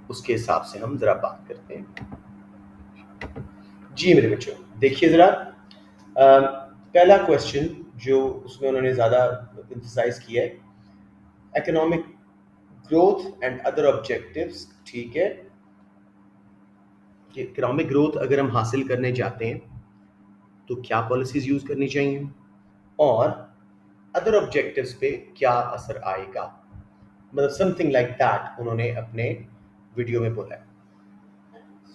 उसके हिसाब से हम जरा बात करते हैं। जी मेरे बच्चों, देखिए जरा पहला क्वेश्चन जो उसमें उन्होंने ज़्यादा एम्फसाइज किया है, economic growth and other objectives. ठीक है, कि इकोनॉमिक ग्रोथ अगर हम हासिल करने जाते हैं तो क्या पॉलिसीज यूज करनी चाहिए और अदर ऑब्जेक्टिव्स पे क्या असर आएगा, मतलब समथिंग लाइक दैट उन्होंने अपने वीडियो में बोला है।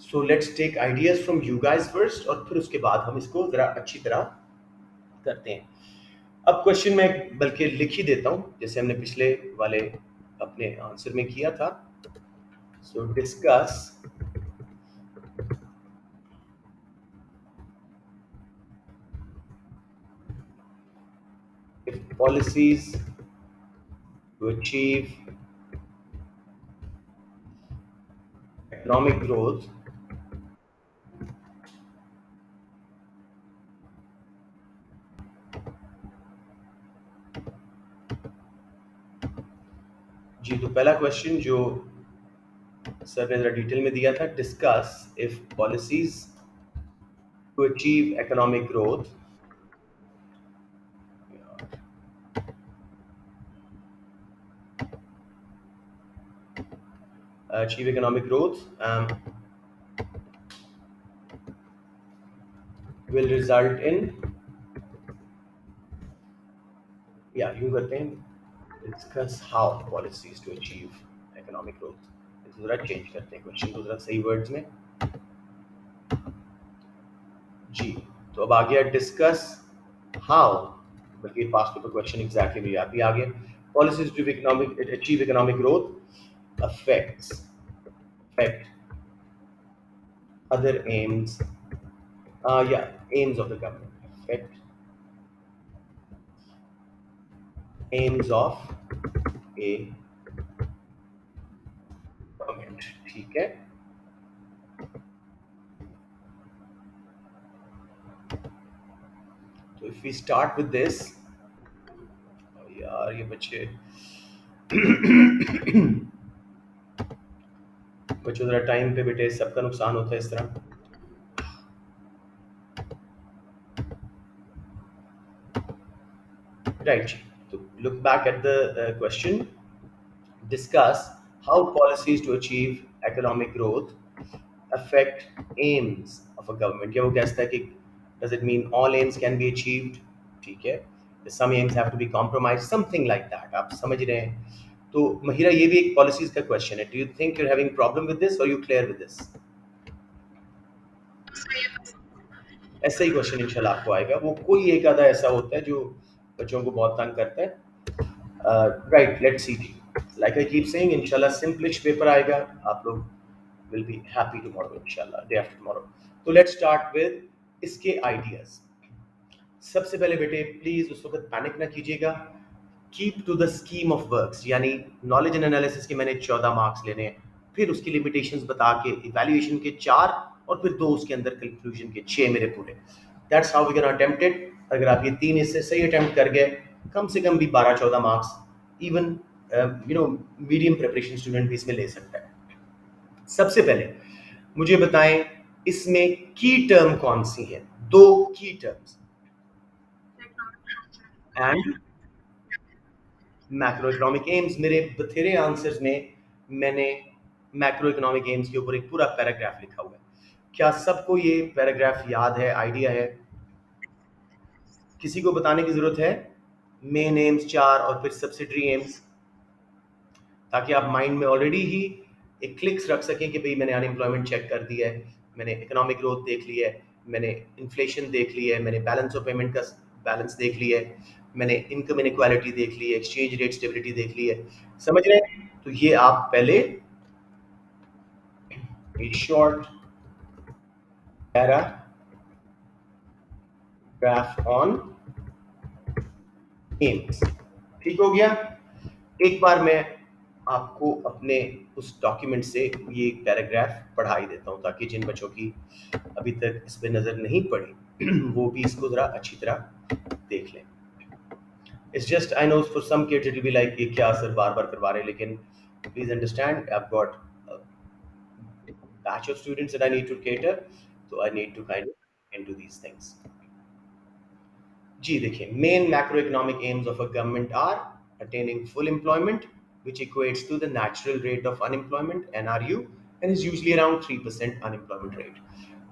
So let's take ideas from you guys first और फिर उसके बाद हम इसको जरा अच्छी तरह करते हैं। अब क्वेश्चन मैं बल्कि लिख ही देता हूं जैसे हमने पिछले वाले अपने आंसर में किया था। सो discuss if policies to achieve economic growth जी, तो पहला क्वेश्चन जो सर ने जरा डिटेल में दिया था, discuss if policies to achieve economic growth will result in, या यूं करते हैं discuss how policies to achieve economic growth. इसको जरा चेंज करते हैं क्वेश्चन को जरा सही वर्ड्स में। जी, तो अब आ गया डिस्कस हाउ, बल्कि पास्ट पेपर क्वेश्चन एग्जैक्टली भी याद भी आ गया। Policies to achieve economic growth affect other aims, aims of the government, affect aims of a government। ठीक है, तो if we start with this, यार ये बच्चे बच्चों जरा टाइम पे बेटे, सबका नुकसान होता है इस तरह। राइट जी, तो look back at the question, discuss how policies to achieve economic growth affect aims of a government। क्या वो कहता है कि does it mean all aims can be achieved? ठीक है, some aims have to be compromised, something like that। आप समझ रहे हैं? तो महिरा, ये भी एक पॉलिसीज का क्वेश्चन है। Do you think you're having problem with this or you clear with this? ऐसा ही क्वेश्चन इंशाल्लाह आपको आएगा, वो कोई एक आधा ऐसा होता है जो बच्चों को बहुत तंग करता है। Right, let's see, like I keep saying, इंशाल्लाह सिंपलिश पेपर आएगा, आप लोग विल बी हैप्पी टुमारो, इंशाल्लाह डे आफ्टर टुमारो। तो लेट्स स्टार्ट विद इसके आइडियाज। सबसे पहले बेटे प्लीज उस वक्त पैनिक ना कीजिएगा, keep to the scheme of works, यानी नॉलेज एंड एनालिसिस के मैंने 14 मार्क्स लेने हैं, फिर उसकी लिमिटेशंस बता के इवैल्यूएशन के 4 और फिर 2 उसके अंदर कंक्लूजन के 6 मेरे पूरे। That's how we can attempt it. अगर आप ये 3 इससे सही अटेम्प्ट कर गए, कम से कम भी 12-14 marks even medium preparation student भी इसमें ले सकता है। सबसे पहले मुझे बताएं इसमें की टर्म कौन सी है, 2 की terms, and macro economic AIIMS. मेरे बथेरे आंसर्स में मैंने मैक्रो इकोनॉमिक एम्स के ऊपर एक पूरा पैराग्राफ लिखा हुआ है। क्या सबको ये पैराग्राफ याद है, आइडिया है? किसी को बताने की जरूरत है? मेन एम्स 4 और फिर सब्सिडरी एम्स, ताकि आप माइंड में ऑलरेडी ही एक क्लिक्स रख सकें कि भाई मैंने अनएम्प्लॉयमेंट चेक कर दिया है, मैंने इकोनॉमिक ग्रोथ देख लिया है, मैंने इन्फ्लेशन देख लिया है, मैंने बैलेंस ऑफ पेमेंट का बैलेंस देख लिया है, मैंने इनकम इनइक्वालिटी देख ली है, एक्सचेंज रेट स्टेबिलिटी देख ली है। समझ रहे हैं? तो ये आप पहले शॉर्ट पैराग्राफ ऑन एम्स, ठीक हो गया। एक बार मैं आपको अपने उस डॉक्यूमेंट से ये पैराग्राफ पढ़ा ही देता हूँ, ताकि जिन बच्चों की अभी तक इस पे नज़र नहीं पड़ी वो भी इसको ज़रा अच्छी तरह देख लें। It's just, I know for some kids it will be like ये क्या सर बार बार करवा रहे हैं, लेकिन please understand, I have got batch of students that I need to cater, so I need to kind of into these things. जी देखिए, main macroeconomic aims of a government are attaining full employment, which equates to the natural rate of unemployment (NRU) and is usually around 3% unemployment rate.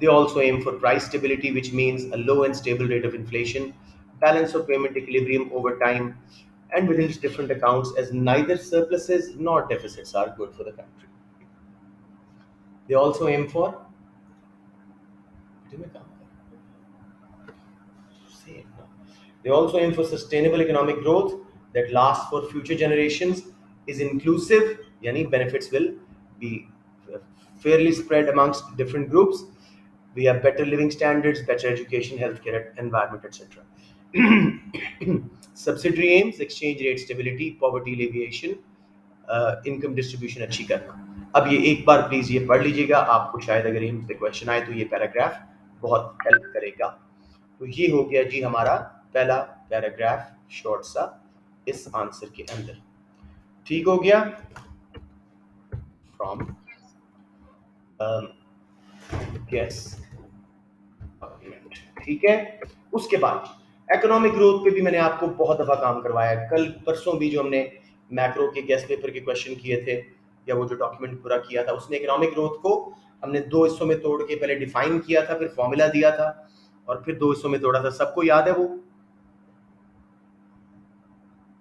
They also aim for price stability, which means a low and stable rate of inflation, balance of payment equilibrium over time, and within its different accounts, as neither surpluses nor deficits are good for the country. They also aim for Same. They also aim for sustainable economic growth that lasts for future generations, is inclusive, yani benefits will be fairly spread amongst different groups. We have better living standards, better education, healthcare, environment, etc. Subsidiary aims: exchange rate stability, poverty alleviation, income distribution अच्छी करना. अब ये एक बार please ये पढ़ लीजिएगा, आपको शायद अगर एम्स पे क्वेश्चन आए तो ये पैराग्राफ बहुत हेल्प करेगा. तो ये हो गया जी हमारा पहला पैराग्राफ शॉर्ट सा इस आंसर के अंदर. ठीक हो गया. फ्रॉम यस, ठीक है. उसके बाद इकोनॉमिक ग्रोथ पे भी मैंने आपको बहुत दफा काम करवाया है. कल परसों भी जो हमने मैक्रो के गेस्ट पेपर के क्वेश्चन किए थे, या वो जो डॉक्यूमेंट पूरा किया था, उसने इकोनॉमिक ग्रोथ को हमने दो हिस्सों में तोड़ के पहले डिफाइन किया था, फिर फॉर्मूला दिया था, और फिर दो हिस्सों में तोड़ा था. सबको याद है वो?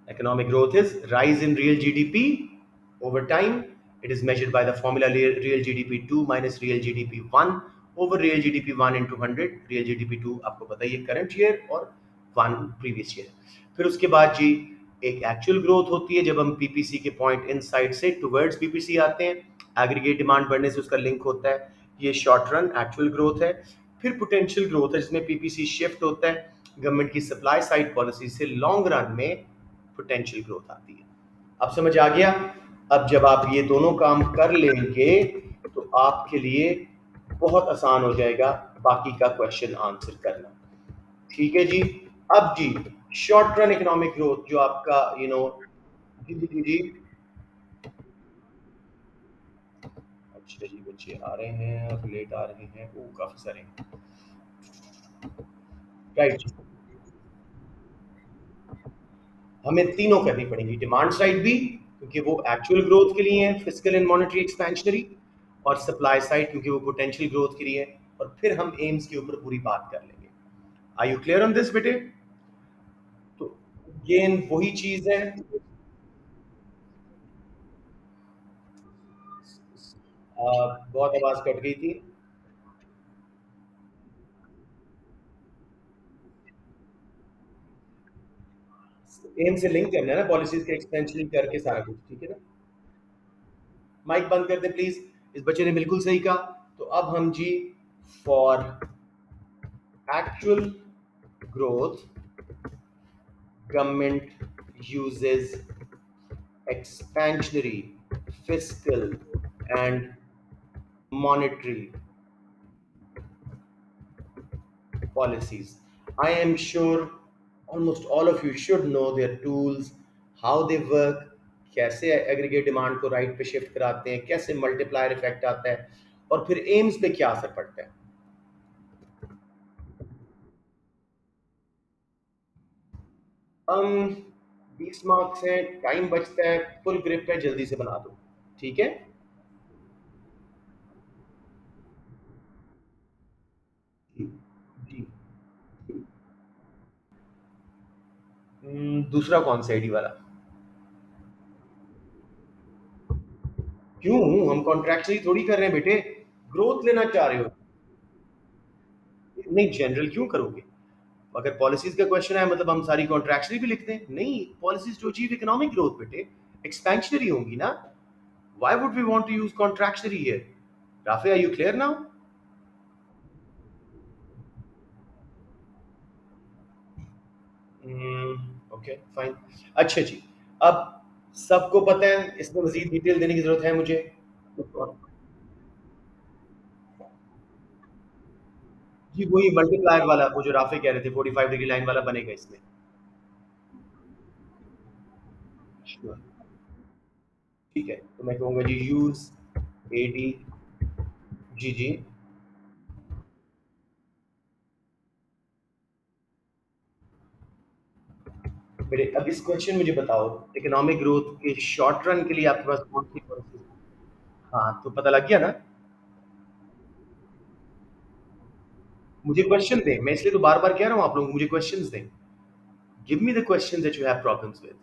Economic growth is rise in real GDP over time. It is measured by the formula real GDP 2 minus real GDP 1 over real GDP 1 into 100. Real GDP 2 आपको पता ही है करंट ईयर, और 1 प्रीवियस ईयर. फिर उसके बाद जी एक एक्चुअल ग्रोथ होती है जब हम पीपीसी के पॉइंट इनसाइड से टुवर्ड्स पीपीसी आते हैं. एग्रीगेट डिमांड बढ़ने से उसका लिंक होता है. ये शॉर्ट रन एक्चुअल ग्रोथ है. फिर पोटेंशियल ग्रोथ है जिसमें पीपीसी शिफ्ट होता है गवर्नमेंट की सप्लाई साइड पॉलिसी से लॉन्ग रन में पोटेंशियल ग्रोथ आती है. अब समझ आ गया? अब जब आप ये दोनों काम कर लेंगे तो आपके लिए बहुत आसान हो जाएगा बाकी का क्वेश्चन आंसर करना. ठीक है जी. अब जी शॉर्ट रन इकोनॉमिक ग्रोथ जो आपका जी जी जी जी. अच्छा जी, बच्चे आ रहे हैं अब, लेट आ रहे हैं, वो काफी सारे. राइट. हमें तीनों करनी पड़ेंगी. डिमांड साइड भी, क्योंकि वो एक्चुअल ग्रोथ के लिए है, फिजिकल एंड मॉनेटरी एक्सपेंशनरी, और सप्लाई साइड क्योंकि वो पोटेंशियल ग्रोथ के लिए है. और फिर हम एम्स के ऊपर पूरी बात कर लेंगे. Are you clear on this बेटे? तो गेन वही चीज है. बहुत आवाज कट गई थी. एम से लिंक करना है ना, पॉलिसीज के एक्सपेंशन करके सारा कुछ. ठीक है ना. माइक बंद कर दे प्लीज. इस बच्चे ने बिल्कुल सही कहा. तो अब हम G for actual growth, government uses expansionary, fiscal, and monetary policies. I am sure almost all of you should know their tools, how they work, कैसे एग्रीगेट डिमांड को राइट पे शिफ्ट कराते हैं, कैसे मल्टीप्लायर इफेक्ट आता है, और फिर एम्स पे क्या असर पड़ता है. हम 20 मार्क्स हैं, टाइम बचता है, फुल ग्रिप है, जल्दी से बना दो. ठीक है. जी जी. दूसरा कौन सा आईडी वाला? क्यों? हम कॉन्ट्रैक्चुअली थोड़ी कर रहे हैं बेटे. ग्रोथ लेना चाह रहे हो? नहीं, जनरल क्यों करोगे? अगर पॉलिसीज का क्वेश्चन है मतलब हम सारी कॉन्ट्रैक्चुअली भी लिखते हैं? नहीं, policies to achieve economic growth बेटे एक्सपेंशनरी होंगी ना. Why would we want to use contractually here? Rafay, are you clear now? Okay fine. अच्छा जी. अब सबको पता है, इसमें मजीद डिटेल देने की जरूरत है मुझे? जी वही मल्टीप्लायर वाला, वो जो राफे कह रहे थे 45 डिग्री लाइन वाला बनेगा इसमें. Sure. ठीक है, तो मैं कहूँगा जी यूज एडी जी जी। मेरे अब इस क्वेश्चन मुझे बताओ, इकोनॉमिक ग्रोथ के शॉर्ट रन के लिए आपके पास कौन सी पॉलिसी? हाँ, तो पता लग गया ना। मुझे क्वेश्चन दें, मैं इसलिए तो बार बार कह रहा हूँ आप लोग मुझे क्वेश्चंस दें। Give me the question that you have problems with.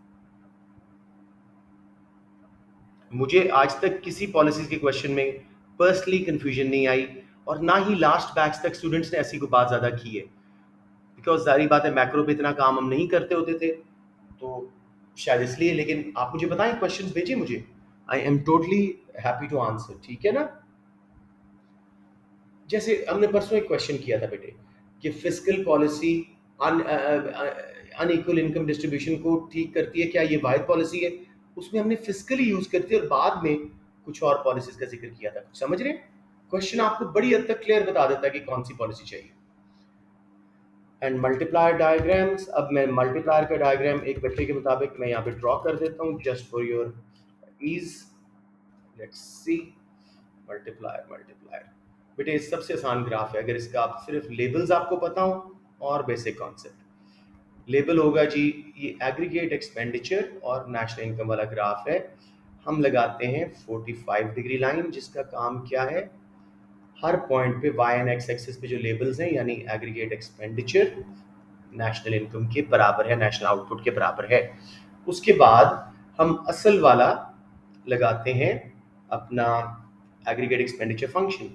मुझे आज तक किसी पॉलिसी के क्वेश्चन में पर्सनली कंफ्यूजन नहीं आई, और ना ही लास्ट बैच तक स्टूडेंट्स ने ऐसी कोई बात ज्यादा की है। बिकॉज सारी बात है, मैक्रो पे इतना काम हम नहीं करते होते थे, तो शायद इसलिए। लेकिन आप मुझे बताएं, क्वेश्चंस भेजिए मुझे, I am totally happy to answer, ठीक है ना। जैसे हमने परसों एक क्वेश्चन किया था बेटे, कि fiscal policy unequal income distribution को ठीक करती है, क्या ये वाहिद पॉलिसी है? उसमें हमने फिस्कली यूज करती है और बाद में कुछ और पॉलिसीज का जिक्र किया था, कुछ समझ रहे हैं? क्वेश्चन आपको बड़ी हद तक क्लियर बता देता है कि कौन सी पॉलिसी चाहिए। एंड मल्टीप्लायर डायग्राम्स, अब मैं मल्टीप्लायर का डायग्राम एक बच्चे के मुताबिक मैं यहाँ पे ड्रॉ कर देता हूँ, just for your ease. Let's see, multiplier multiplier. बेटे ये सबसे आसान ग्राफ है, अगर इसका आप सिर्फ लेबल्स आपको पता हो और बेसिक कॉन्सेप्ट। लेबल होगा जी, ये एग्रीगेट एक्सपेंडिचर और नेशनल इनकम वाला ग्राफ है। हम लगाते हैं 45 डिग्री लाइन, जिसका काम क्या है, हर पॉइंट पे वाई एंड एक्स एक्सिस पे जो लेबल्स हैं, यानी एग्रीगेट एक्सपेंडिचर नेशनल इनकम के बराबर है, नेशनल आउटपुट के बराबर है। उसके बाद हम असल वाला लगाते हैं, अपना एग्रीगेट एक्सपेंडिचर फंक्शन,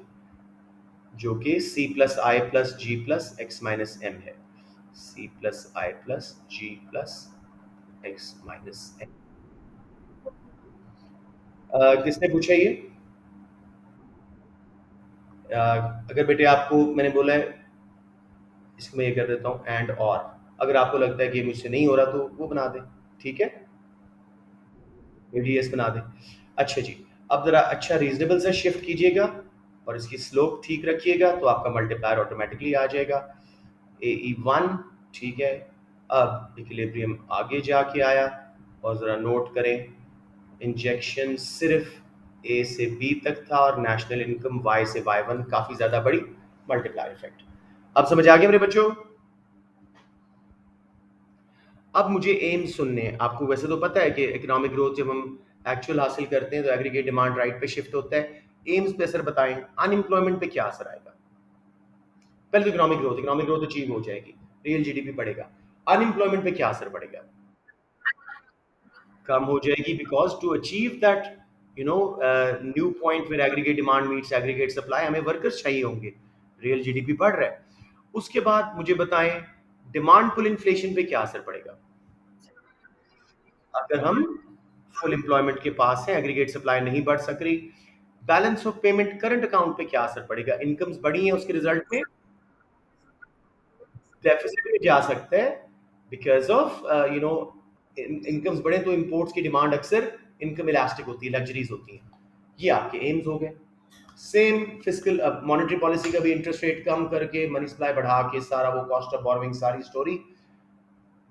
जो कि सी प्लस आई प्लस जी प्लस एक्स माइनस एम है। सी प्लस आई प्लस जी प्लस एक्स माइनस एम। किसने पूछा ये? अगर बेटे आपको मैंने बोला है, इसको मैं ये कर देता हूँ एंड और, अगर आपको लगता है कि मुझसे नहीं हो रहा तो वो बना दें, ठीक है, एडीएस बना दें। अच्छा जी, अब जरा अच्छा रीजनेबल सा शिफ्ट कीजिएगा और इसकी स्लोप ठीक रखिएगा, तो आपका मल्टीप्लायर ऑटोमेटिकली आ जाएगा, ए ई वन, ठीक है। अब इक्विलिब्रियम आगे जाके आया, और ज़रा नोट करें, इंजेक्शन सिर्फ ए से बी तक था और नेशनल इनकम वाई से वाई वन, काफ़ी ज़्यादा बड़ी मल्टीप्लायर इफेक्ट। अब समझ आ गया मेरे बच्चों? अब मुझे एम सुनने हैं आपको। वैसे तो पता है कि इकोनॉमिक ग्रोथ जब हम एक्चुअल हासिल करते हैं तो एग्रीगेट डिमांड राइट पे शिफ्ट होता है। एम्स पे असर बताएं, अनएम्प्लॉयमेंट पे क्या असर आएगा? पहले तो इकोनॉमिक ग्रोथ अचीव हो जाएगी, रियल जीडीपी बढ़ेगा। अनएम्प्लॉयमेंट पे क्या असर पड़ेगा? कम हो जाएगी, because to achieve that you know new point where aggregate demand meets aggregate supply, हमें वर्कर्स चाहिए होंगे, रियल जीडीपी बढ़ रहा है। उसके बाद मुझे बताएं, डिमांड पुल इन्फ्लेशन पे क्या असर पड़ेगा? अगर हम फुल एम्प्लॉयमेंट के पास हैं, एग्रीगेट सप्लाई नहीं बढ़ सक रही, balance of payment current account पे क्या असर पड़ेगा? इनकम्स बढ़ी हैं, उसके रिजल्ट में डेफिसिट में जा सकता है, because of you know incomes बढ़े तो इंपोर्ट्स की डिमांड अक्सर इनकम इलास्टिक होती है, लग्जरीज होती हैं। ये आपके एम्स हो गए। सेम फिस्कल मॉनेटरी पॉलिसी का भी, इंटरेस्ट रेट कम करके मनी सप्लाई बढ़ा के सारा वो कॉस्ट ऑफ बोरोइंग सारी स्टोरी,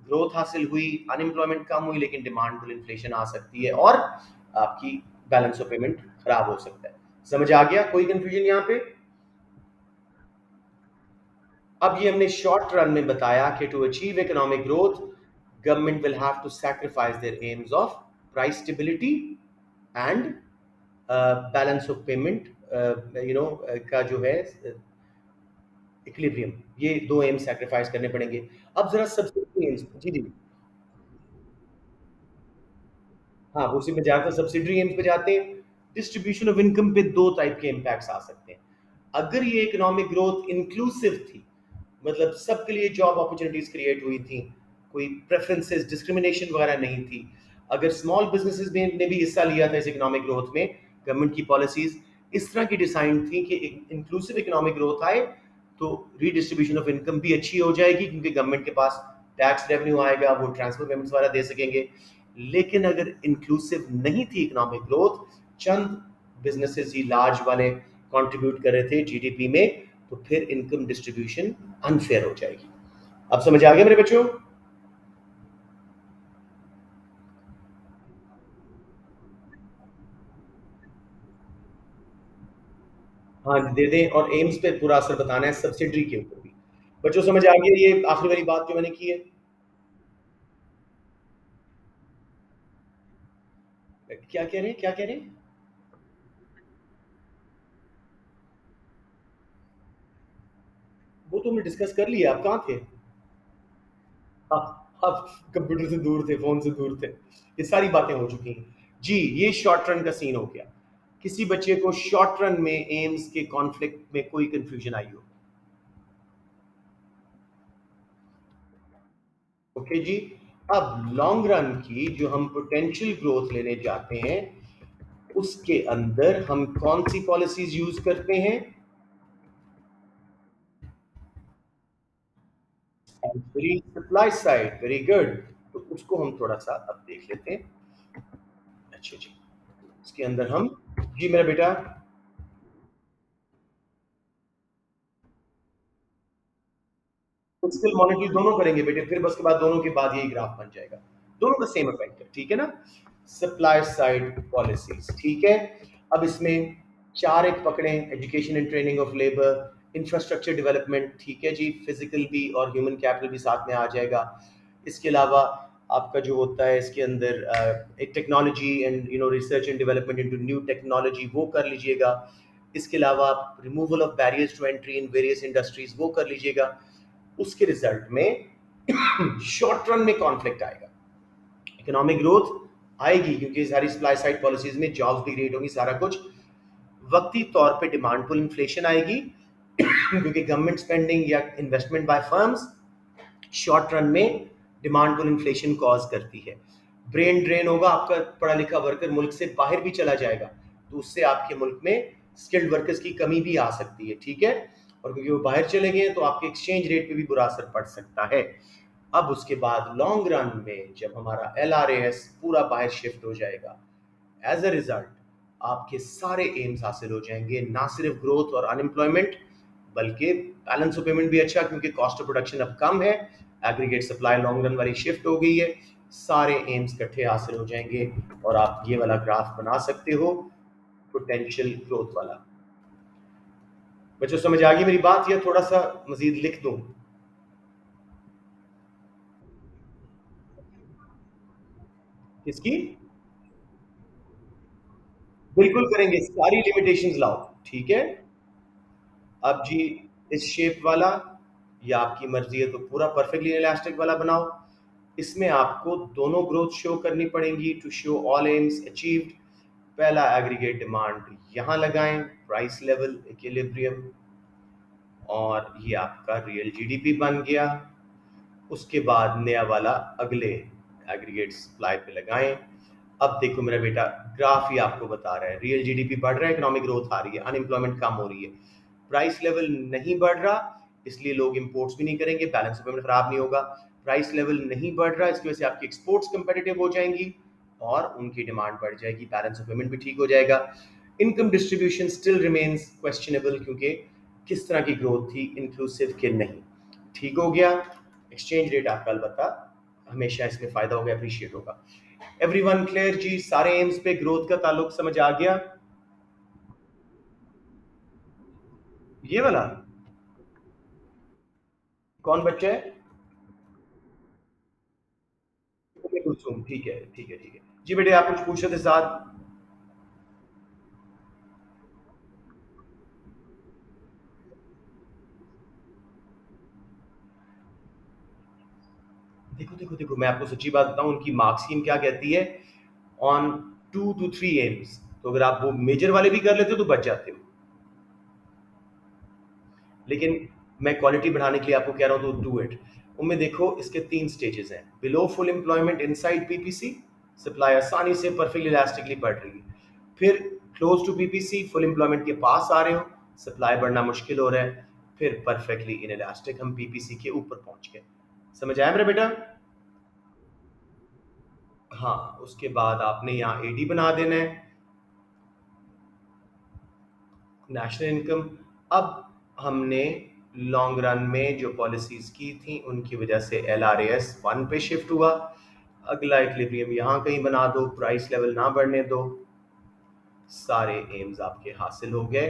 ग्रोथ हासिल हुई, अनएम्प्लॉयमेंट कम हुई, लेकिन डिमांड पुल इन्फ्लेशन आ सकती है और आपकी बैलेंस ऑफ पेमेंट खराब हो सकता है। समझ आ गया? कोई कंफ्यूजन यहाँ पे? अब ये हमने शॉर्ट रन में बताया कि to achieve economic growth, government will have to sacrifice their aims of price stability and balance of payment, का जो है इक्विलिब्रियम, ये दो एम सैक्रिफाइस करने पड़ेंगे। अब जरा सब्सिडी एम्स, जी जी, हाँ उसी में जाकर सब्सिडरी एम्स पे जाते हैं। डिस्ट्रीब्यूशन ऑफ इनकम पे दो टाइप के इम्पैक्ट्स आ सकते हैं। अगर ये इकोनॉमिक ग्रोथ इंक्लूसिव थी, मतलब सबके लिए जॉब अपॉर्चुनिटीज क्रिएट हुई थी, कोई प्रेफरेंसेस डिस्क्रिमिनेशन वगैरह नहीं थी, अगर स्मॉल बिजनेसेस ने भी हिस्सा लिया था इस इकोनॉमिक ग्रोथ में, गवर्नमेंट की पॉलिसीज इस तरह की डिजाइन थी कि इंक्लूसिव इकोनॉमिक ग्रोथ आए तो रीडिस्ट्रीब्यूशन ऑफ इनकम भी अच्छी हो जाएगी, क्योंकि गवर्नमेंट के पास टैक्स रेवेन्यू आएगा, वो ट्रांसफर पेमेंट्स वगैरह दे सकेंगे। लेकिन अगर इंक्लूसिव नहीं थी इकोनॉमिक ग्रोथ, चंद बिजनेसेस ही लार्ज वाले कंट्रीब्यूट कर रहे थे जीडीपी में, तो फिर इनकम डिस्ट्रीब्यूशन अनफेयर हो जाएगी। अब समझ आ गया मेरे बच्चों? हाँ दे दें, और एम्स पे पूरा असर बताना है, सब्सिडरी के ऊपर भी। बच्चों समझ आ गया ये आखिरी वाली बात जो मैंने की है? क्या कह रहे हैं, क्या कह रहे हैं? वो तो हमने डिस्कस कर लिया, आप कहाँ थे? आप कंप्यूटर से दूर थे, फोन से दूर थे। ये सारी बातें हो चुकी हैं जी। ये शॉर्ट रन का सीन हो गया। किसी बच्चे को शॉर्ट रन में एम्स के कॉन्फ्लिक्ट में कोई कंफ्यूजन आई हो? ओके जी। अब लॉन्ग रन की जो हम पोटेंशियल ग्रोथ लेने जाते हैं, उसके अंदर हम कौन सी पॉलिसीज यूज करते हैं? Very supply side, very good. तो उसको हम थोड़ा सा अब देख लेते हैं। अच्छा जी। इसके अंदर हम, जी मेरा बेटा, फिजिकल मॉनिटरी दोनों करेंगे बेटे, फिर बस के बाद दोनों के बाद यही ग्राफ बन जाएगा। दोनों का सेम इफेक्ट है, ठीक है ना? सप्लाई साइड पॉलिसीज, ठीक है। अब इसमें चार एक पकड़े: education and training of labour, infrastructure development, ठीक है जी, फिजिकल भी और ह्यूमन कैपिटल भी साथ में आ जाएगा। इसके अलावा आपका जो होता है इसके अंदर एक technology and research and development into new technology, वो कर लीजिएगा। इसके अलावा आप removal of barriers to entry in various industries, वो कर लीजिएगा। उसके रिजल्ट में शॉर्ट रन में कॉन्फ्लिक्ट आएगा, इकोनॉमिक ग्रोथ आएगी क्योंकि सारी सप्लाई साइड पॉलिसीज में जॉब्स भी क्रिएट होंगी, सारा कुछ। वक्ती तौर पे डिमांड पुल इन्फ्लेशन आएगी क्योंकि गवर्नमेंट स्पेंडिंग या investment by firms short run में डिमांड पुल इन्फ्लेशन कॉज करती है। ब्रेन ड्रेन होगा, आपका पढ़ा लिखा वर्कर मुल्क से बाहर भी चला जाएगा, तो उससे आपके मुल्क में स्किल्ड वर्कर्स की कमी भी आ सकती है, ठीक है। और क्योंकि वो बाहर चले गए तो आपके एक्सचेंज रेट पे भी बुरा असर पड़ सकता है। अब उसके बाद लॉन्ग रन में जब हमारा LRAS पूरा बाहर शिफ्ट हो जाएगा, एज अ रिजल्ट आपके सारे एम्स हासिल हो जाएंगे, ना सिर्फ ग्रोथ और अनएम्प्लॉयमेंट, बल्कि बैलेंस ऑफ पेमेंट भी अच्छा, क्योंकि कॉस्ट ऑफ प्रोडक्शन अब कम है, एग्रीगेट सप्लाई लॉन्ग रन वाली शिफ्ट हो गई है, सारे एम्स इकट्ठे हासिल हो जाएंगे। और आप ये वाला ग्राफ बना सकते हो, पोटेंशियल ग्रोथ वाला। बच्चों समझ आ गई मेरी बात, या थोड़ा सा मजीद लिख दूं? किसकी? बिल्कुल करेंगे, सारी लिमिटेशंस लाओ, ठीक है। अब जी, इस शेप वाला, या आपकी मर्जी है तो पूरा परफेक्टली इलास्टिक वाला बनाओ। इसमें आपको दोनों ग्रोथ शो करनी पड़ेंगी to show all aims achieved. पहला एग्रीगेट डिमांड यहाँ लगाएं, प्राइस लेवल इक्विलिब्रियम, और ये आपका रियल जीडीपी बन गया। उसके बाद नया वाला अगले एग्रीगेट सप्लाई पे लगाएं। अब देखो मेरा बेटा, ग्राफ ही आपको बता रहा है, रियल जीडीपी बढ़ रहा है, इकोनॉमिक ग्रोथ आ रही है, अनएम्प्लॉयमेंट कम हो रही है, प्राइस लेवल नहीं बढ़ रहा, इसलिए लोग इंपोर्ट्स भी नहीं करेंगे, बैलेंस ऑफ पेमेंट खराब नहीं होगा। प्राइस लेवल नहीं बढ़ रहा, इसकी वजह से आपकी एक्सपोर्ट्स कंपेटिटिव हो जाएंगी और उनकी डिमांड बढ़ जाएगी, बैलेंस ऑफ पेमेंट भी ठीक हो जाएगा। Income distribution still remains questionable, क्योंकि किस तरह की ग्रोथ थी, इंक्लूसिव के नहीं, ठीक हो गया। एक्सचेंज रेट आपका अलबत्ता हमेशा इसमें फायदा होगा, अप्रिशिएट होगा। एवरीवन क्लियर जी? सारे एम्स पे ग्रोथ का ताल्लुक समझ आ गया? ये वाला कौन बच्चा है? उम्मे कुलसुम, ठीक है ठीक है ठीक है जी। बेटे आप कुछ पूछ रहे थे साथ? देखो देखो देखो, मैं आपको सच्ची बात बताऊं, उनकी मार्क्स स्कीम क्या कहती है, ऑन 2 to 3 एम्स, तो अगर आप वो मेजर वाले भी कर लेते हो तो बच जाते हो। लेकिन मैं क्वालिटी बढ़ाने के लिए आपको कह रहा हूं तो डू इट। उनमें देखो इसके 3 स्टेजेस हैं: below full employment inside PPC, supply आसानी से परफेक्टली इलास्टिकली बढ़ रही है। फिर close to PPC, full employment के पास आ रहे हो, सप्लाई बढ़ना मुश्किल हो रहा है। फिर परफेक्टली इन इलास्टिक, हम पीपीसी के ऊपर पहुंच गए। समझ आया मेरा बेटा? हाँ, उसके बाद आपने यहाँ एडी बना देना है, नेशनल इनकम। अब हमने लॉन्ग रन में जो पॉलिसीज की थी उनकी वजह से LRAS 1 पे शिफ्ट हुआ। अगला इक्विलिब्रियम यहाँ कहीं बना दो, प्राइस लेवल ना बढ़ने दो, सारे एम्स आपके हासिल हो गए।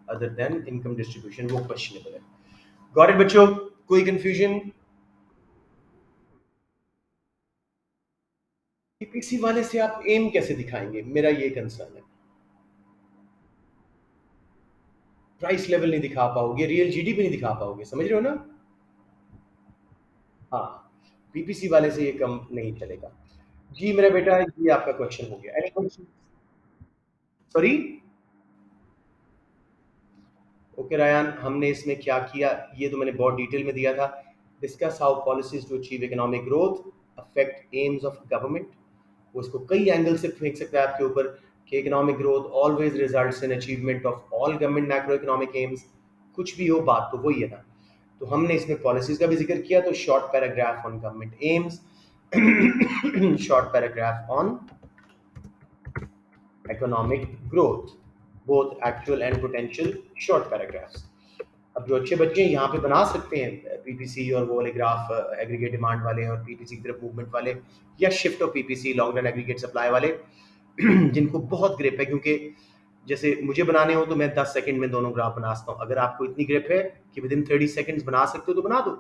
अदर देन इनकम डिस्ट्रीब्यूशन, वो क्वेश्चनेबल है। गॉट इट बच्चों? कोई कंफ्यूजन? पीपीसी वाले से आप एम कैसे दिखाएंगे, मेरा ये कंसर्न है। प्राइस लेवल नहीं दिखा पाओगे, रियल जीडीपी नहीं दिखा पाओगे, समझ रहे हो ना? हाँ, पीपीसी वाले से ये कम नहीं चलेगा। जी मेरा बेटा, ये आपका क्वेश्चन हो गया। Any question? Sorry. Okay Ryan, हमने इसमें क्या किया, ये तो मैंने बहुत डिटेल में दिया था। Discuss how policies to achieve economic growth affect aims of government. वो इसको कई एंगल से फेंक सकता है आपके ऊपर कि economic growth always results in achievement of all government macro economic AIIMS. कुछ भी हो, बात तो वही है ना। तो हमने इसमें पॉलिसीज का भी जिक्र किया, तो short paragraph on government AIIMS, short paragraph on economic growth, both actual and potential, short paragraphs। अब जो अच्छे बच्चे हैं यहाँ पे बना सकते हैं पीपीसी और वो वाले ग्राफ, एग्रीगेट डिमांड वाले और पीपीसी की तरफ मूवमेंट वाले, या shift of PPC long run aggregate supply वाले, जिनको बहुत ग्रिप है। क्योंकि जैसे मुझे बनाने हो तो मैं 10 सेकंड में दोनों ग्राफ बना सकता हूँ। अगर आपको इतनी ग्रिप है कि विद इन 30 सेकंड्स बना सकते हो तो बना दो।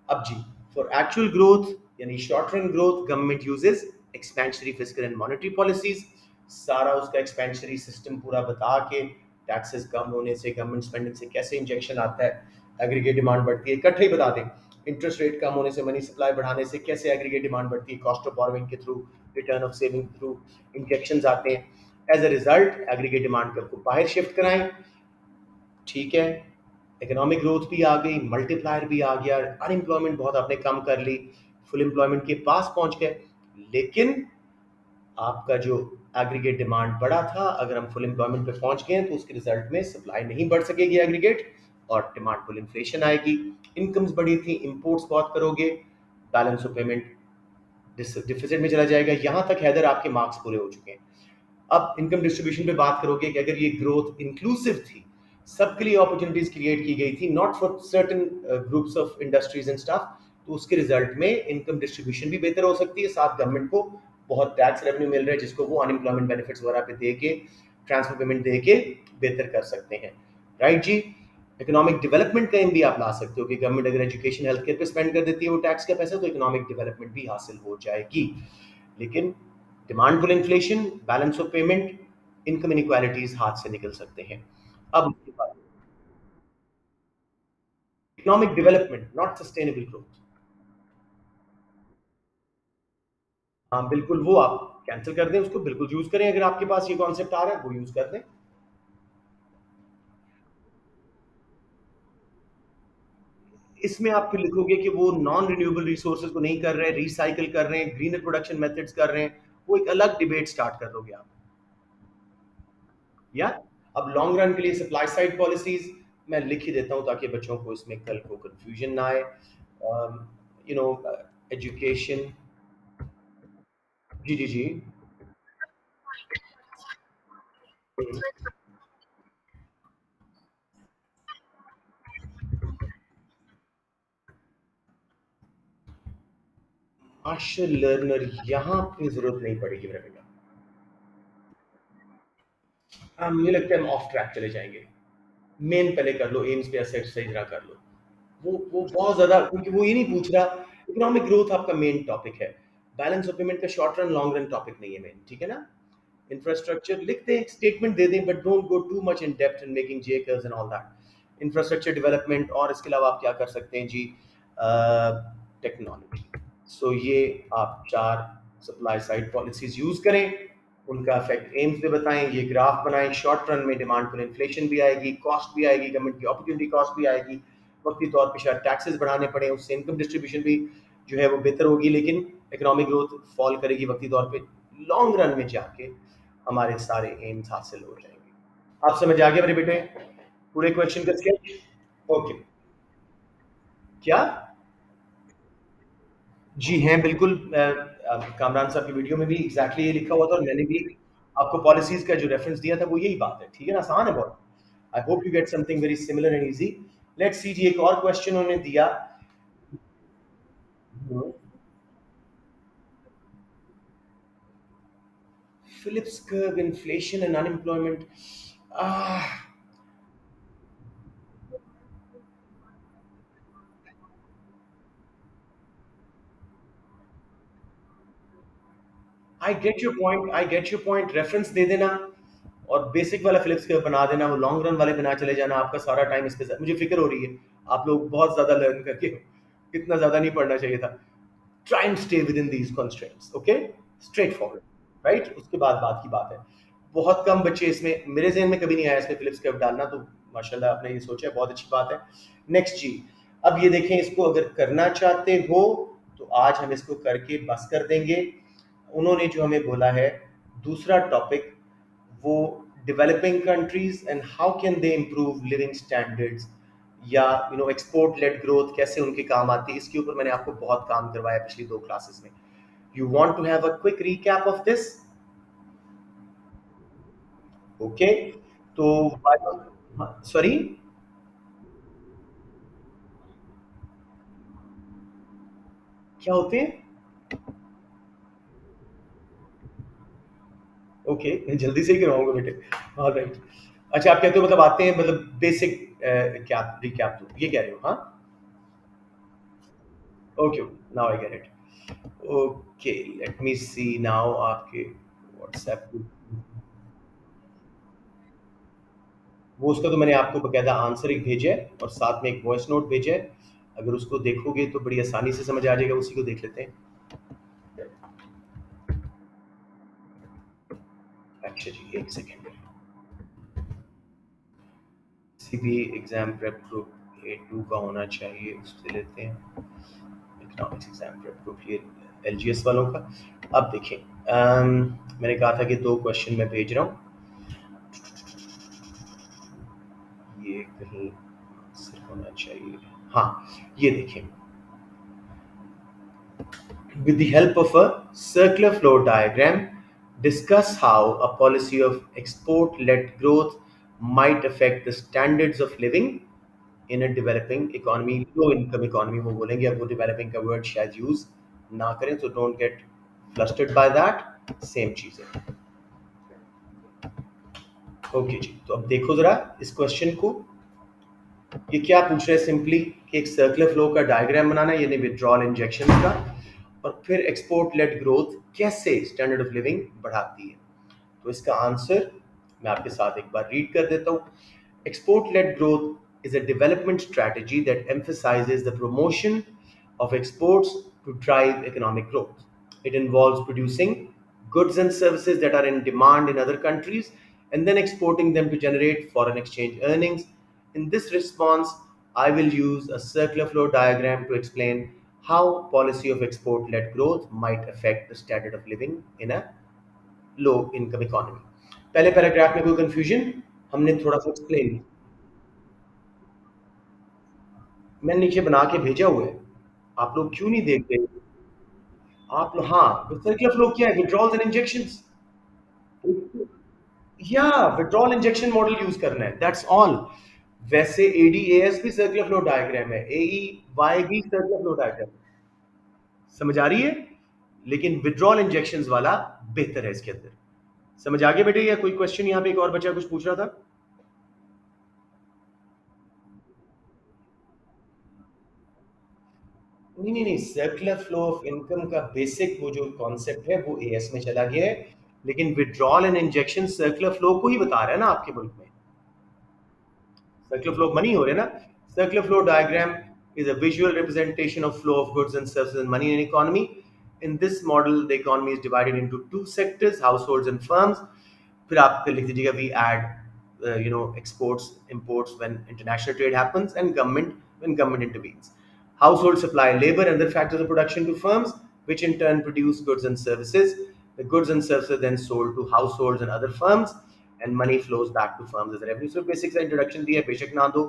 अब जी, फॉर एक्चुअल ग्रोथ यानी short run growth, government uses expansionary fiscal and monetary policies. सारा उसका एक्सपेंशनरी सिस्टम पूरा बता के, टैक्सेस कम होने से, गवर्नमेंट स्पेंडिंग से कैसे इंजेक्शन आता है, एग्रीगेट डिमांड बढ़ती है, इकट्ठे ही बता दें। इंटरेस्ट रेट कम होने से, मनी सप्लाई बढ़ाने से कैसे एग्रीगेट डिमांड बढ़ती है, कॉस्ट ऑफ बोरोइंग के through, return of saving through injection आते हैं। As a result aggregate demand को बाहर शिफ्ट कराएं। ठीक है, इकोनॉमिक ग्रोथ भी आ गई, मल्टीप्लायर भी आ गया, अनएम्प्लॉयमेंट बहुत आपने कम कर ली, फुल एम्प्लॉयमेंट के पास पहुंच गए। लेकिन आपका जो एग्रीगेट डिमांड बढ़ा था, अगर हम फुल एम्प्लॉयमेंट पे पहुंच गए तो उसके रिजल्ट में सप्लाई नहीं बढ़ सकेगी एग्रीगेट, और डिमांड फुल इन्फ्लेशन आएगी। इनकम्स बढ़ी थी, इंपोर्ट्स बहुत करोगे, बैलेंस ऑफ पेमेंट डिफिसिट में चला जाएगा। यहां तक हैदर आपके मार्क्स पूरे हो चुके हैं। अब इनकम डिस्ट्रीब्यूशन पे बात करोगे कि अगर ये ग्रोथ इंक्लूसिव थी, सबके लिए अपॉर्चुनिटीज क्रिएट की गई थी, not for certain groups of industries and staff, तो उसके रिजल्ट में इनकम डिस्ट्रीब्यूशन भी बेहतर हो सकती है। साथ गवर्नमेंट को बहुत टैक्स रेवेन्यू मिल रहा है, जिसको वो अनएम्प्लॉयमेंट बेनिफिट्स वगैरह पे दे के, ट्रांसफर पेमेंट दे के बेहतर कर सकते हैं। राइट जी। इकोनॉमिक डेवलपमेंट का एम भी आप ला सकते हो कि गवर्नमेंट अगर एजुकेशन हेल्थ केयर पे स्पेंड कर देती है वो टैक्स का पैसा, तो इकोनॉमिक डेवलपमेंट भी हासिल हो जाएगी। लेकिन demand pull inflation, balance of payment, income inequalities हाथ से निकल सकते हैं। अब उसके बाद economic development, not sustainable growth. हाँ बिल्कुल, वो आप कैंसिल कर दें, उसको बिल्कुल यूज करें। अगर आपके पास ये कॉन्सेप्ट आ रहा है वो यूज कर दें। इसमें आप फिर लिखोगे कि वो नॉन रिन्यूएबल रिसोर्सेज को नहीं कर रहे हैं, रिसाइकिल कर रहे हैं, ग्रीनर प्रोडक्शन मेथड्स कर रहे हैं, वो एक अलग डिबेट स्टार्ट कर दोगे आप। या अब लॉन्ग रन के लिए सप्लाई साइड पॉलिसीज मैं लिख ही देता हूं ताकि बच्चों को इसमें कल को कंफ्यूजन ना आए। You know, education. जी जी जी। मार्शल लर्नर यहाँ पे जरूरत नहीं पड़ेगी मेरे बेटा। मुझे लगता है हम ऑफ ट्रैक चले जाएंगे। मेन पहले कर लो, एम्स पे असेट सही जरा कर लो। वो बहुत ज्यादा, क्योंकि वो ये नहीं पूछ रहा। इकोनॉमिक ग्रोथ आपका मेन टॉपिक है, बैलेंस ऑफ पेमेंट का short run long run topic नहीं है मेन, ठीक है ना? इंफ्रास्ट्रक्चर लिख दें, एक स्टेटमेंट दे दें, but don't go too much in depth in making J curves and all that. Infrastructure development, और इसके अलावा आप क्या कर सकते हैं जी, टेक्नोलॉजी। सो ये आप चार सप्लाई साइड पॉलिसीज यूज करें, उनका इफेक्ट एम्स पे बताएं, ये ग्राफ बनाएं। शॉर्ट रन में डिमांड पर इन्फ्लेशन भी आएगी, कॉस्ट भी आएगी, गवर्नमेंट की अपॉर्चुनिटी कॉस्ट भी आएगी, वक्ती तौर पे शायद टैक्सेस बढ़ाने पड़े, उससे इनकम डिस्ट्रीब्यूशन भी जो है वो बेहतर होगी, लेकिन इकोनॉमिक ग्रोथ फॉल करेगी वक्ती तौर पे। लॉन्ग रन में जाके हमारे सारे एम्स हासिल हो जाएंगे। आप समझ आ गया मेरे बेटे पूरे क्वेश्चन का स्केच? ओके। क्या? जी हैं बिल्कुल। कामरान साहब की वीडियो में भी एग्जैक्टली ये लिखा हुआ था, और मैंने भी आपको पॉलिसीज का जो रेफरेंस दिया था वो यही बात है। ठीक है ना, आसान है बहुत। I hope you get something very similar and easy. Let's see जी, एक और क्वेश्चन उन्होंने दिया। Phillips curve, inflation and unemployment. I get your point, reference दे देना और बेसिक वाला फिलिप्स कर्व बना देना, वो लॉन्ग रन वाले बना चले जाना, आपका सारा टाइम इस पे मुझे फिक्र हो रही है, आप लोग बहुत ज्यादा लर्न करके इतना ज्यादा नहीं पढ़ना चाहिए था। Try and stay within these constraints, okay? Straightforward, right? उसके बाद बात की बात है, बहुत कम बच्चे इसमें, मेरे ज़हन में कभी नहीं आया इसमें फिलिप्स कर्व डालना, तो माशाल्लाह आपने ये सोचा है, बहुत अच्छी बात है। नेक्स्ट जी, अब ये देखें, इसको अगर करना चाहते हो तो आज हम इसको करके बस कर देंगे। उन्होंने जो हमें बोला है दूसरा टॉपिक, वो developing countries and how can they improve living standards, या एक्सपोर्ट लेड ग्रोथ कैसे उनके काम आती है, इसके ऊपर मैंने आपको बहुत काम करवाया पिछली दो क्लासेस में। You want to have a quick recap of this? Okay, तो सॉरी, क्या होते हैं? ओके, जल्दी से ही करवाऊंगा बेटे। ऑलराइट, अच्छा आप कहते हो मतलब आते हैं, मतलब बेसिक क्या रिकैप दो, ये कह रहे हो? हाँ, okay, now I get it. Okay, let me see now आपके व्हाट्सएप, वो उसका तो मैंने आपको बकायदा आंसर एक भेजा है और साथ में एक वॉइस नोट भेजा है, अगर उसको देखोगे तो बड़ी आसानी से समझ आ जाएगा, उसी को देख लेते हैं। अच्छा जी, एक सेकेंड, किसी भी एग्जाम प्रेप ग्रुप A2 का होना चाहिए, उससे लेते हैं इकोनॉमिक्स एग्जाम प्रेप ग्रुप, ये LGS वालों का। अब देखें, मैंने कहा था कि दो क्वेश्चन मैं भेज रहा हूँ, ये कहीं सिर्फ होना चाहिए। हाँ, ये देखें, with the help of a circular flow diagram, discuss how a policy of export-led growth might affect the standards of living in a developing economy, low income economy वो बोलेंगे, अब वो developing का word शायद use ना करें, so don't get flustered by that, same चीज़ है। Okay जी, तो अब देखो जरा इस क्वेश्चन को, ये क्या पूछ रहे हैं सिंपली कि एक सर्कुलर फ्लो का डायग्राम बनाना है, यानी विड्रॉल इंजेक्शन का, और फिर एक्सपोर्ट लेड ग्रोथ कैसे स्टैंडर्ड ऑफ लिविंग बढ़ाती है। तो इसका आंसर मैं आपके साथ एक बार रीड कर देता हूँ। Export led growth is a development strategy that emphasizes the promotion of exports to drive economic growth. It involves producing goods and services that are in demand in other countries and then exporting them to generate foreign exchange earnings. In this response, I will use a circular flow diagram to explain how policy of export led growth might affect the standard of living in a low income economy. पहले paragraph में कोई confusion? हमने थोड़ा सा explain, मैंने नीचे बना के भेजा हुआ है, आप लोग क्यों नहीं देखते? आप लोग, हाँ, सर्कुलर फ्लो क्या है? विड्रॉल्स एंड इंजेक्शंस, या विड्रॉल इंजेक्शन मॉडल यूज करना है, दैट्स ऑल। वैसे ADAS भी सर्कुलर फ्लो डायग्राम है, AEY भी सर्कुलर फ्लो डायग्राम, समझ आ रही है? लेकिन विड्रॉल इंजेक्शंस वाला बेहतर है इसके अंदर। समझ आ गया बेटे? या कोई क्वेश्चन यहाँ पे? एक और बच्चा कुछ पूछ रहा था। नहीं, सर्कुलर फ्लो ऑफ इनकम का बेसिक वो जो कॉन्सेप्ट है वो AS में चला गया है, लेकिन withdrawal and injection circular flow को ही बता रहा है ना आपके मुल्क में, circular flow of money हो रहे ना। Circular flow diagram is a visual representation of flow of goods and services and money in an economy. In this model, the economy is divided into two sectors: households and firms. फिर आप लिख दीजिएगा we add exports, imports when international trade happens, and government when government intervenes. Households supply labor and other factors of production to firms, which in turn produce goods and services. The goods and services are then sold to households and other firms, and money flows back to firms as revenue. So basic introduction दिया, बेशक ना दो।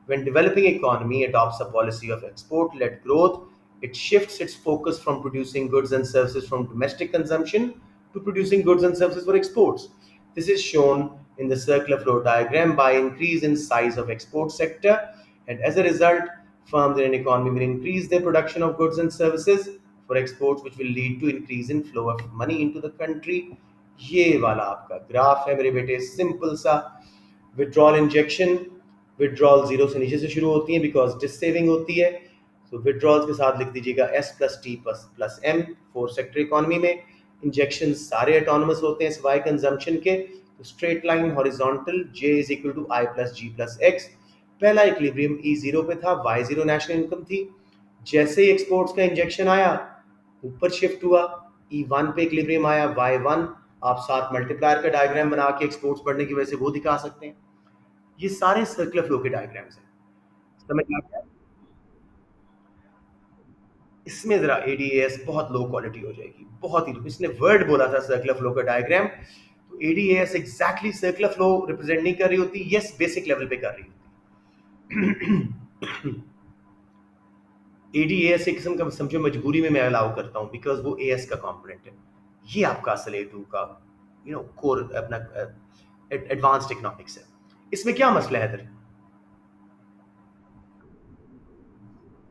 When developing economy adopts a policy of export-led growth, it shifts its focus from producing goods and services from domestic consumption to producing goods and services for exports. This is shown in the circular flow diagram by increase in size of export sector, and as a result, firms in an economy will increase their production of goods and services for exports, which will lead to increase in flow of money into the country. ये वाला आपका graph है मेरे बेटे, simple सा। Withdrawal injection, withdrawal zero से नीचे से शुरू होती है बिकॉज डिस सेविंग होती है, तो विड्रॉल्स के साथ लिख दीजिएगा S+T+M, फोर सेक्टर इकोनॉमी में। इंजेक्शन सारे ऑटोनोमस होते हैं सिवाय कंजम्पशन के। तो straight line horizontal J is equal to I plus G plus X. पहला इक्विलिब्रियम ई जीरो पे था, वाई जीरो नेशनल इनकम थी। जैसे ही एक्सपोर्ट्स का इंजेक्शन आया ऊपर शिफ्ट हुआ, ई वन पे इक्विलिब्रियम आया, वाई वन। आप साथ मल्टीप्लायर का डायग्राम बना के एक्सपोर्ट्स बढ़ने की वजह से वो दिखा सकते हैं। ये सारे सर्कुलर फ्लो के डायग्राम्स हैं। समझ में आ गया? इसमें जरा एडीएस बहुत लो क्वालिटी हो जाएगी, बहुत ही। इसने वर्ड बोला था सर्कुलर फ्लो का डायग्राम, तो ADS exactly circular flow represent नहीं कर रही होती, यस बेसिक लेवल पे कर रही होती। एडीएस एक किस्म का समझो मजबूरी में मैं अलाउ करता हूं बिकॉज वो एएस का कंपोनेंट है। ये आपका असल ए टू का कोर अपना एडवांस्ड इकोनॉमिक्स है। इसमें क्या मसला है इधर?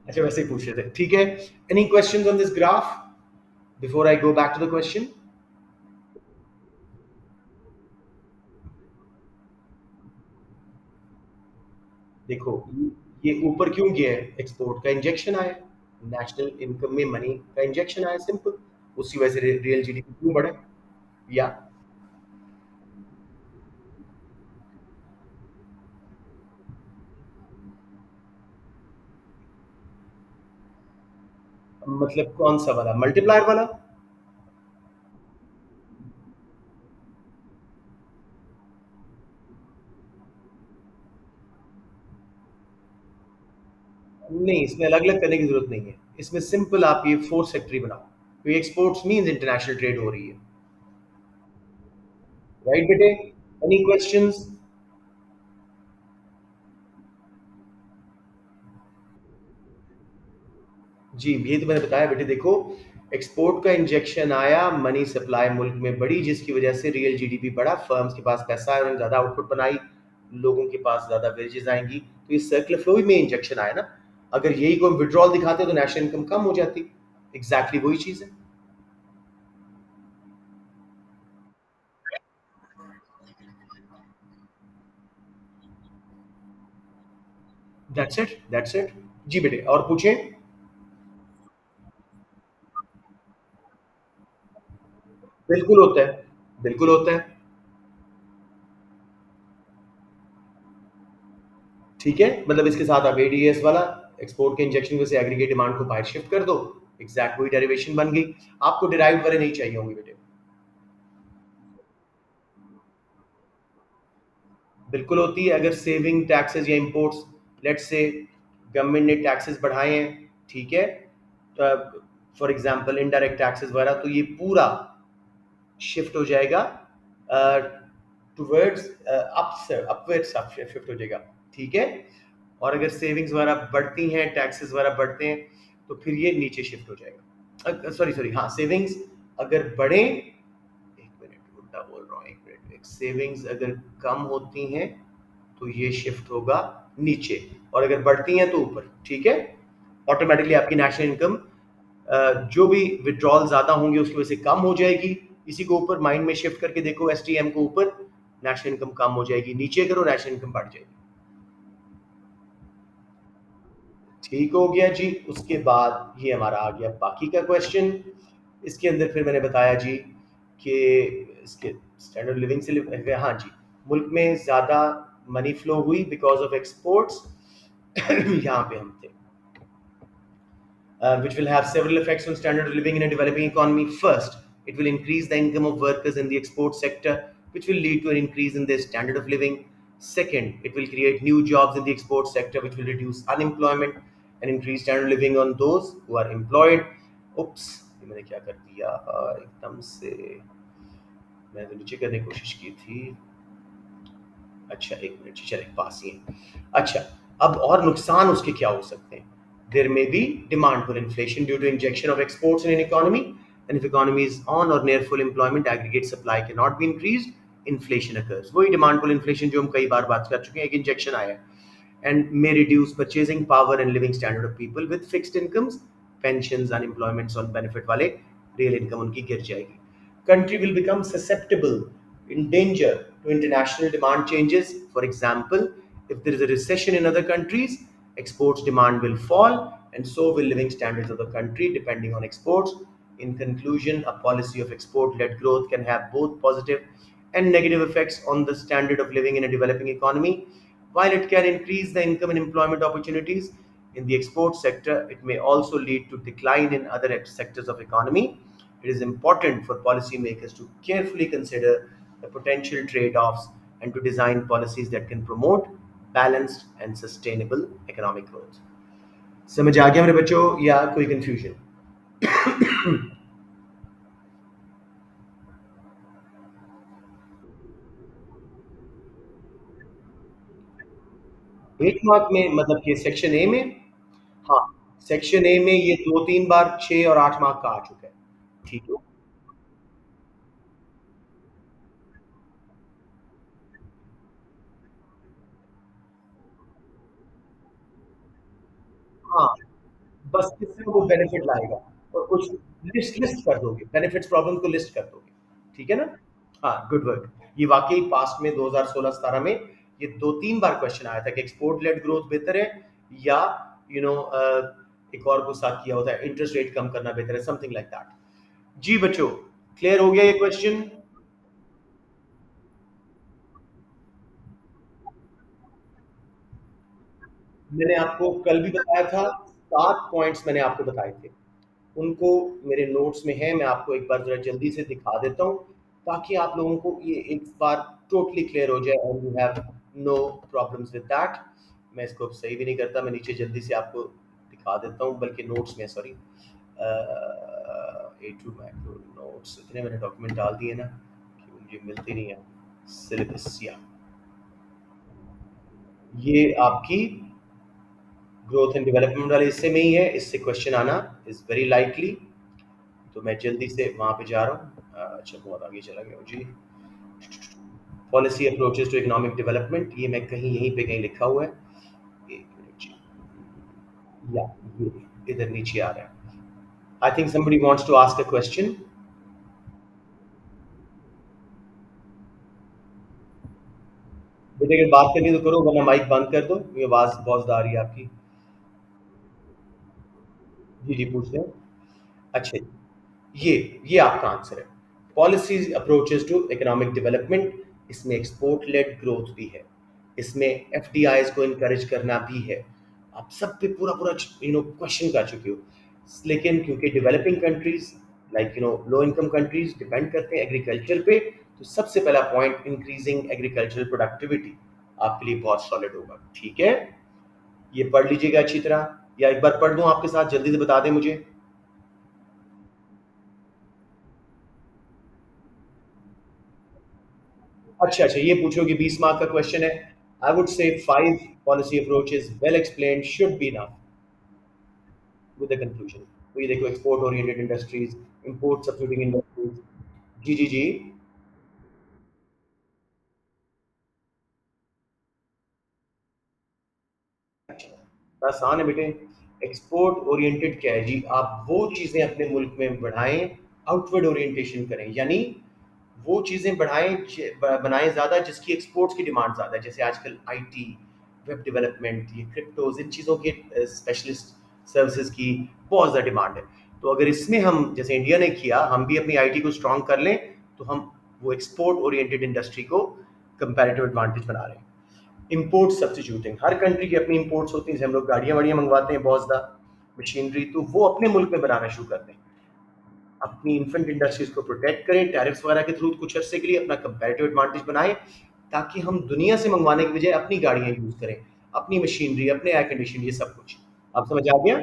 अच्छा वैसे ही पूछ रहे थे, ठीक है। Any questions on this graph before I go back to the question? देखो ये ऊपर क्यों गया है? एक्सपोर्ट का इंजेक्शन आया, नेशनल इनकम में मनी का इंजेक्शन आया, सिंपल। उसी वजह से रियल जीडीपी क्यों बढ़ा? या मतलब कौन सा वाला, मल्टीप्लायर वाला? नहीं, इसमें अलग अलग करने की जरूरत नहीं है। इसमें सिंपल आप ये फोर सेक्टरी बनाओ। तो एक्सपोर्ट्स मींस इंटरनेशनल ट्रेड हो रही है, राइट बेटे? Any questions? जी ये तो मैंने बताया बेटे। देखो एक्सपोर्ट का इंजेक्शन आया, मनी सप्लाई मुल्क में बढ़ी, जिसकी वजह से रियल जीडीपी बढ़ा, फर्म्स के पास पैसा है, उन्होंने ज्यादा आउटपुट बनाई, लोगों के पास ज्यादा वेजेस आएंगी। तो ये सर्कुलर फ्लो में इंजेक्शन आया ना। अगर यही कोई विड्रॉल दिखाते तो नेशनल इनकम कम हो जाती। एग्जैक्टली वही चीज है। That's it, that's it. जी बेटे और पूछें। बिल्कुल होता है, बिल्कुल होता है। ठीक है, मतलब इसके साथ आप एडीएस वाला एक्सपोर्ट के इंजेक्शन में से एग्रीगेट डिमांड को बाहर शिफ्ट कर दो, एग्जैक्ट वही डेरिवेशन बन गई। आपको डिराइव्ड वाले नहीं चाहिए होंगे बेटे। बिल्कुल होती है। अगर सेविंग टैक्सेस या इंपोर्ट्स, लेट्स से गवर्नमेंट ने टैक्सेस बढ़ाए हैं, ठीक है, तो फॉर एग्जांपल इनडायरेक्ट टैक्सेस वगैरह, तो ये पूरा शिफ्ट हो जाएगा टुवर्ड्स अपवर्ड्स शिफ्ट हो जाएगा, ठीक है। और अगर सेविंग्स वगैरह बढ़ती हैं, टैक्सेस वगैरह बढ़ते हैं, तो फिर ये नीचे शिफ्ट हो जाएगा। सॉरी सॉरी, हाँ सेविंग्स अगर बढ़े, एक मिनट उल्टा बोल रहा हूँ, एक मिनट, एक सेविंग्स अगर कम होती हैं तो ये शिफ्ट होगा नीचे, और अगर बढ़ती हैं तो ऊपर, ठीक है। ऑटोमेटिकली आपकी नेशनल इनकम जो भी विड्रॉल ज्यादा होंगे उसकी वजह से कम हो जाएगी। इसी को ऊपर माइंड में शिफ्ट करके देखो, एसटीएम को ऊपर, नेशनल इनकम कम हो जाएगी, नीचे करो नेशनल इनकम बढ़ जाएगी। ठीक हो गया जी। उसके बाद ये हमारा आ गया बाकी का क्वेश्चन। इसके अंदर फिर मैंने बताया जी कि इसके स्टैंडर्ड लिविंग से हाँ जी, मुल्क में ज़्यादा मनी फ्लो हुई बिकॉज ऑफ एक्सपोर्ट्स। यहाँ पे हम थे, which will have several effects on standard of living in a developing economy. First, it will increase the income of workers in the export sector, which will lead to an increase in their standard of living. Second, it will create new jobs in the export sector, which will reduce unemployment and increase standard of living on those who are employed. Oops, ये मैंने क्या कर दिया? एकदम से मैंने तो नीचे करने की कोशिश की थी। अच्छा एक मिनट, चले पास ही है। अच्छा, अब और नुकसान उसके क्या हो सकते हैं? There may be demand for inflation due to injection of exports in an economy, and if economy is on or near full employment, aggregate supply cannot be increased, inflation occurs. वही demand pull inflation जो हम कई बार बात कर चुके हैं, एक injection आया है, and may reduce purchasing power and living standard of people with fixed incomes, pensions, unemployments on benefit वाले real income उनकी गिर जाएगी। Country will become susceptible, in danger to international demand changes. For example, if there is a recession in other countries, exports demand will fall, and so will living standards of the country depending on exports. In conclusion, a policy of export-led growth can have both positive and negative effects on the standard of living in a developing economy. While it can increase the income and employment opportunities in the export sector, it may also lead to decline in other sectors of economy. It is important for policymakers to carefully consider the potential trade-offs and to design policies that can promote balanced and sustainable economic growth. समझ आ गया मेरे बच्चों या कोई confusion? 8 mark में मतलब कि section A में? हाँ, सेक्शन ए में ये 2-3 बार 6 और 8 मार्क का आ चुका है। ठीक है? हाँ, बस इससे वो बेनिफिट लाएगा और कुछ लिस्ट लिस्ट कर दोगे, बेनिफिट्स प्रॉब्लम को लिस्ट कर दोगे। ठीक है ना? हाँ, गुड वर्क। ये वाक़ई पास्ट में 2016-17 में ये 2-3 बार क्वेश्चन आया था कि एक्सपोर्ट लेड ग्रोथ बेहतर है या एक और को साथ किया होता है इंटरेस्ट रेट कम करना बेहतर है, समथिंग लाइक दैट। जी बच्चों, क्लियर हो गया ये क्वेश्चन? मैंने आपको कल भी बताया था, 7 पॉइंट्स मैंने आपको बताए थे। उनको मेरे नोट्स में है, मैं आपको एक बार ज़रा जल्दी से दिखा देता हूँ, ताकि आप लोगों को ये एक बार टोटली क्लियर हो जाए और you have no problems with that. मैं इसको अब सही भी नहीं करता, मैं नीचे जल्दी से आपको दिखा देता हूँ, बल्कि नोट्स में सॉरी A2 मैक्रो नोट्स इतने मैंने डॉक्यूमेंट डाल दिए ना कि मुझे मिलते नहीं है। सिलेबस या ये आपकी ग्रोथ एंड डेवलपमेंट वाले हिस्से में ही है, इससे क्वेश्चन आना इज वेरी लाइकली। तो मैं जल्दी से वहां पे जा रहा हूँ। अच्छा बहुत आगे चला गया हूँ जी। Policy approaches to economic development, ये मैं कहीं यहीं पे कहीं लिखा हुआ है। एक मिनट जी, या ये इधर नीचे आ रहा है। I think somebody wants to ask a question। बेटे अगर बात करनी है तो करो, वरना माइक बंद कर दो, ये आवाज बहुत आ रही है आपकी। जी जी पूछ रहे हैं। अच्छा, ये आपका आंसर है। Policies approaches to economic development, इसमें एक्सपोर्ट लेड ग्रोथ भी है, इसमें एफडीआईज को इनकरेज करना भी है। आप सब पे पूरा पूरा क्वेश्चन कर चुके हो। लेकिन क्योंकि developing countries like low income countries depend करते हैं एग्रीकल्चर पे, तो सबसे पहला पॉइंट इंक्रीजिंग एग्रीकल्चरल प्रोडक्टिविटी आपके लिए बहुत सॉलिड होगा। ठीक है, ये पढ़ लीजिएगा अच्छी तरह, या एक बार पढ़ दूं आपके साथ, जल्दी से बता दें मुझे। अच्छा अच्छा, ये पूछो कि 20 मार्क का क्वेश्चन है। आई would say 5 policy approaches well explained should be enough with the conclusion. तो ये देखो, export oriented industries, import subsidising industries. जी जी जी। अच्छा, आसान है बेटे। एक्सपोर्ट ओरिएंटेड क्या है जी? आप वो चीजें अपने मुल्क में बढ़ाएं, आउटवर्ड ओरिएंटेशन करें, यानी वो चीज़ें बनाएं ज़्यादा जिसकी एक्सपोर्ट्स की डिमांड ज़्यादा है। जैसे आजकल आईटी, वेब डेवलपमेंट, ये क्रिप्टोज, इन चीज़ों के स्पेशलिस्ट सर्विसेज की बहुत ज़्यादा डिमांड है। तो अगर इसमें हम जैसे इंडिया ने किया, हम भी अपनी आईटी को स्ट्रॉन्ग कर लें, तो हम वो एक्सपोर्ट ओरिएंटेड इंडस्ट्री को कंपैरेटिव एडवांटेज बना रहे हैं। इंपोर्ट सब्सिट्यूटिंग, हर कंट्री की अपनी इंपोर्ट्स होती हैं। जैसे हम लोग गाड़ियाँ वाड़ियाँ मंगवाते हैं बहुत ज़्यादा, मशीनरी, तो वो अपने मुल्क में बनाना शुरू कर दें। अपनी इन्फेंट इंडस्ट्रीज को प्रोटेक्ट करें टैरिफ्स वगैरह के थ्रू, कुछ अर्से के लिए अपना कंपैरेटिव एडवांटेज बनाएं, ताकि हम दुनिया से मंगवाने की बजाय अपनी गाड़ियां यूज करें, अपनी मशीनरी, अपने एयर कंडीशन, ये सब कुछ। आप समझ आ गया?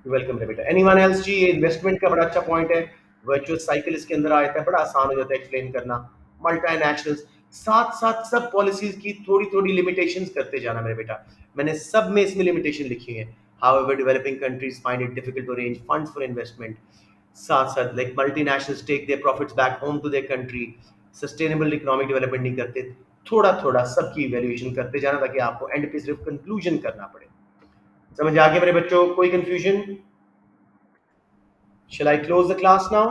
वेलकम है बेटा। एनीवन एल्स जी? ये इन्वेस्टमेंट का बड़ा अच्छा पॉइंट है। वर्चुअस साइकिल इसके अंदर आता है, बड़ा आसान हो जाता है एक्सप्लेन करना। मल्टीनेशनल्स, साथ साथ सब पॉलिसीज की थोड़ी थोड़ी लिमिटेशंस करते जाना मेरे बेटा। मैंने सब में इसमें लिमिटेशन लिखी है। However, developing countries find it difficult to arrange funds for investment. साथ साथ like multinationals take their profits back home to their country, sustainable economic development नहीं करते। थोड़ा थोड़ा सबकी इवैल्यूएशन करते जाना, ताकि आपको एंड पे सिर्फ कंक्लूजन करना पड़े। समझ आ गया मेरे बच्चों? कोई confusion? Shall I close the class now?